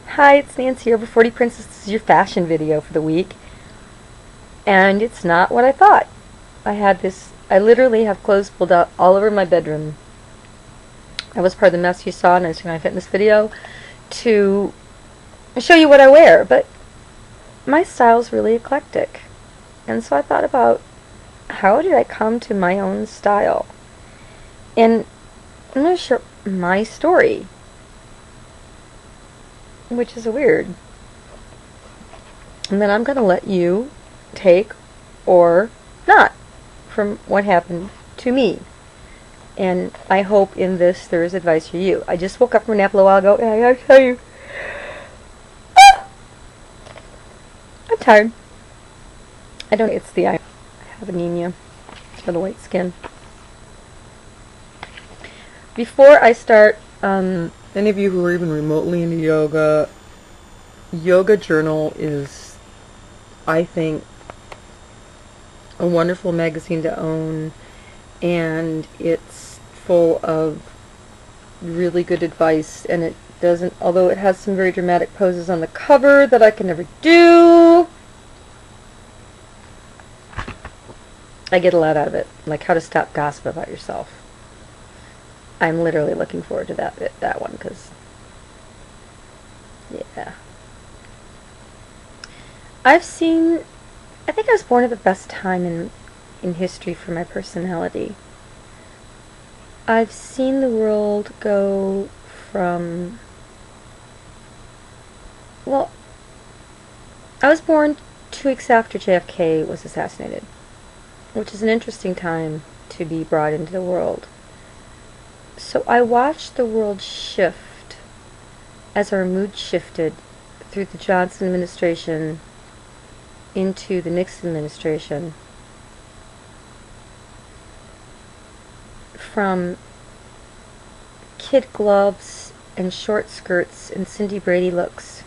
Hi, it's Nancy over 40 Princess. This is your fashion video for the week. And it's not what I thought. I literally have clothes pulled out all over my bedroom. That was part of the mess you saw in Instagram Fitness video to show you what I wear. But my style's really eclectic. And so I thought about how did I come to my own style? And I'm going to share my story, which is weird. And then I'm going to let you take or not from what happened to me. And I hope in this there is advice for you. I just woke up from a nap a little while ago, and I gotta tell you, I'm tired. I don't know, it's the eye. I have anemia for the white skin. Before I start, any of you who are even remotely into yoga, Yoga Journal is, I think, a wonderful magazine to own, and it's full of really good advice, and it doesn't, although it has some very dramatic poses on the cover that I can never do, I get a lot out of it, like how to stop gossip about yourself. I'm literally looking forward to that one, because, yeah. I think I was born at the best time in history for my personality. I've seen the world go from, well, I was born 2 weeks after JFK was assassinated, which is an interesting time to be brought into the world. So I watched the world shift as our mood shifted through the Johnson administration into the Nixon administration, from kid gloves and short skirts and Cindy Brady looks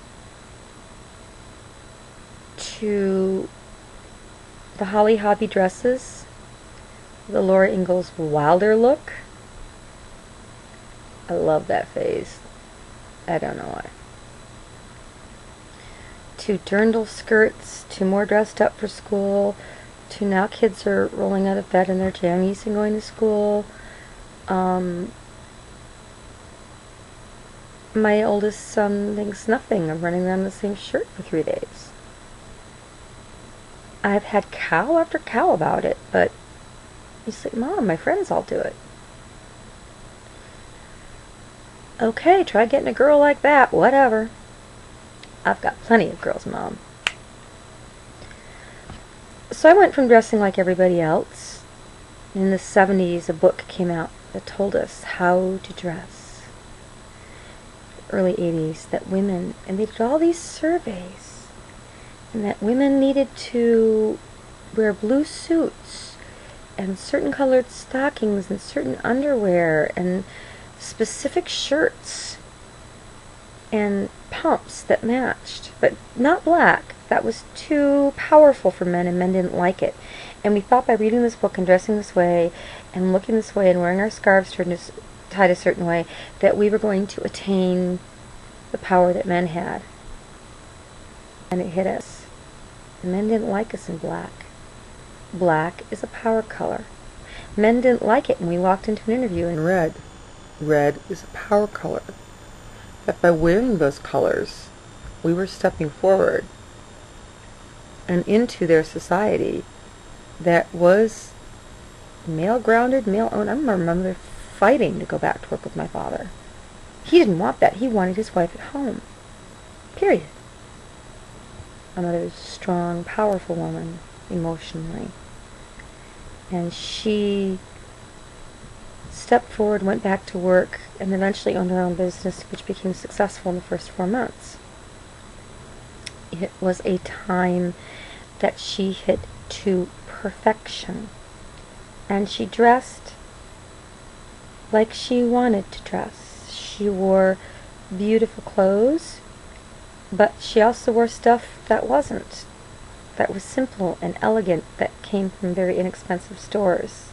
to the Holly Hobbie dresses, the Laura Ingalls Wilder look. I love that phase. I don't know why. To dirndl skirts, to more dressed up for school, to now kids are rolling out of bed in their jammies and going to school. My oldest son thinks nothing of running around in the same shirt for 3 days. I've had cow after cow about it, but he's like, Mom, my friends all do it. Okay, try getting a girl like that, whatever. I've got plenty of girls, Mom. So I went from dressing like everybody else. In the 70s, a book came out that told us how to dress. Early 80s, that women, and they did all these surveys, and that women needed to wear blue suits and certain colored stockings and certain underwear and specific shirts and pumps that matched, but not black. That was too powerful for men, and men didn't like it. And we thought by reading this book and dressing this way and looking this way and wearing our scarves tied a certain way that we were going to attain the power that men had. And it hit us. The men didn't like us in black. Black is a power color. Men didn't like it when we walked into an interview in red. Red is a power color. That by wearing those colors, we were stepping forward and into their society that was male-grounded, male-owned. I remember my mother fighting to go back to work with my father. He didn't want that. He wanted his wife at home. Period. My mother was a strong, powerful woman, emotionally. And she stepped forward, went back to work, and eventually owned her own business, which became successful in the first 4 months. It was a time that she hit to perfection. And she dressed like she wanted to dress. She wore beautiful clothes, but she also wore stuff that wasn't. That was simple and elegant, that came from very inexpensive stores.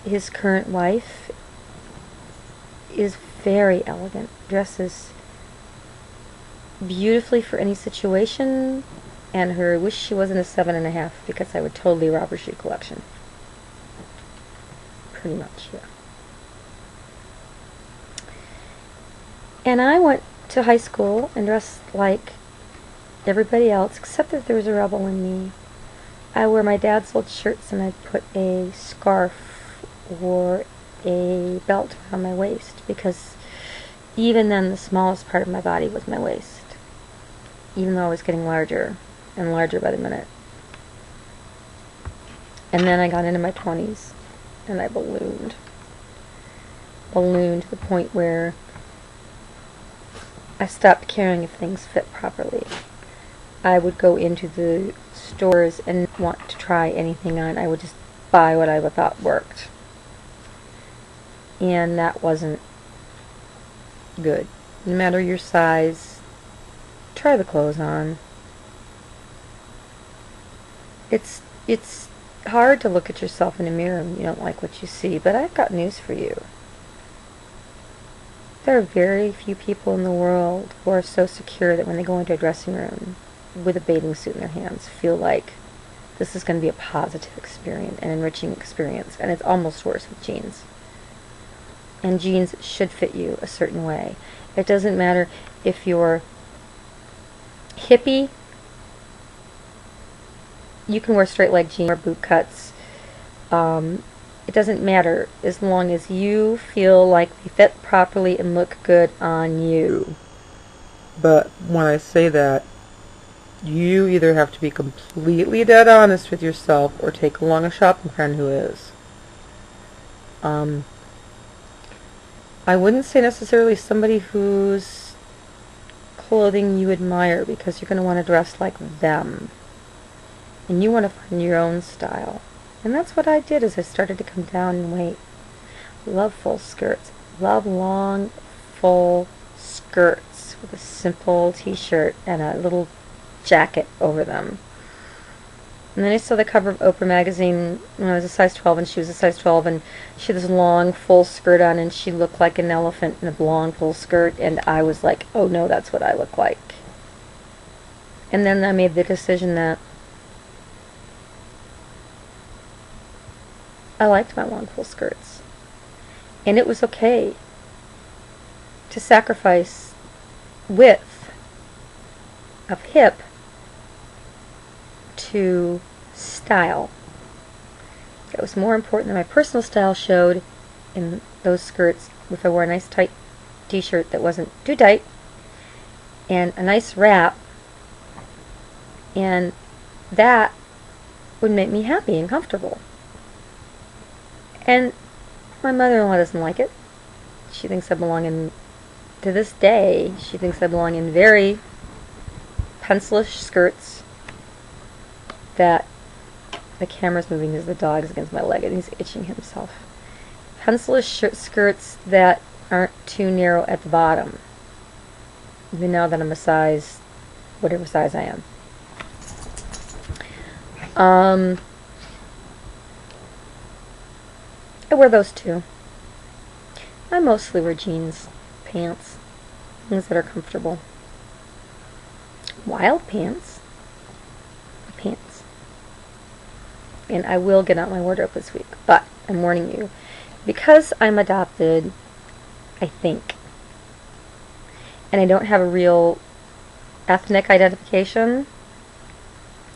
His current wife is very elegant, dresses beautifully for any situation, and her wish she wasn't a 7.5 because I would totally rob her shoe collection. Pretty much, yeah. And I went to high school and dressed like everybody else, except that there was a rebel in me. I wore my dad's old shirts, and I put a scarf or a belt around my waist, because even then the smallest part of my body was my waist, even though I was getting larger and larger by the minute. And then I got into my 20s, and I ballooned to the point where I stopped caring if things fit properly. I would go into the stores and want to try anything on. I would just buy what I thought worked. And that wasn't good. No matter your size, try the clothes on. It's hard to look at yourself in a mirror and you don't like what you see, but I've got news for you. There are very few people in the world who are so secure that when they go into a dressing room with a bathing suit in their hands feel like this is going to be a positive experience, an enriching experience, and it's almost worse with jeans. And jeans should fit you a certain way. It doesn't matter if you're hippie, you can wear straight leg jeans or boot cuts. It doesn't matter as long as you feel like they fit properly and look good on you. But when I say that, you either have to be completely dead honest with yourself or take along a shopping friend who is. I wouldn't say necessarily somebody whose clothing you admire, because you're going to want to dress like them. And you want to find your own style. And that's what I did as I started to come down in weight. Love full skirts. Love long, full skirts with a simple t-shirt and a little jacket over them. And then I saw the cover of Oprah magazine when I was a size 12 and she was a size 12, and she had this long full skirt on and she looked like an elephant in a long full skirt, and I was like, oh no, that's what I look like. And then I made the decision that I liked my long full skirts, and it was okay to sacrifice width of hip to style. It was more important that my personal style showed in those skirts if I wore a nice tight t-shirt that wasn't too tight and a nice wrap, and that would make me happy and comfortable. And my mother-in-law doesn't like it. She thinks I belong in, to this day, she thinks I belong in very pencilish skirts that, the camera's moving because the dog's against my leg and he's itching himself. Pencilish skirts that aren't too narrow at the bottom, even now that I'm a size, whatever size I am. I wear those too. I mostly wear jeans, pants, things that are comfortable. Wild pants. And I will get out my wardrobe this week, but I'm warning you, because I'm adopted, I think, and I don't have a real ethnic identification,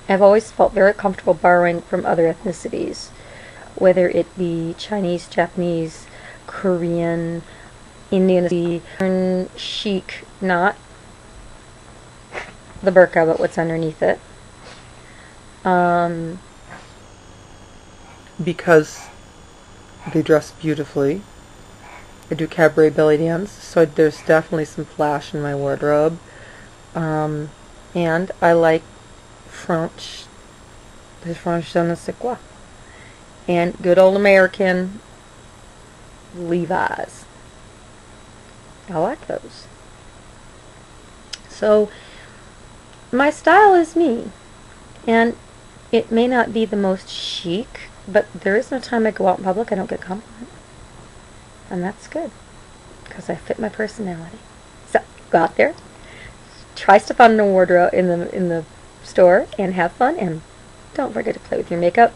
I've always felt very comfortable borrowing from other ethnicities, whether it be Chinese, Japanese, Korean, Indian, chic, not the burqa, but what's underneath it. Because they dress beautifully. I do cabaret belly dance, so there's definitely some flash in my wardrobe. And I like French, je ne sais quoi. And good old American Levi's. I like those. So, my style is me. And it may not be the most chic, but there is no time I go out in public I don't get a compliment. And that's good. because I fit my personality. So go out there, try stuff on in the wardrobe in the store, and have fun. And don't forget to play with your makeup.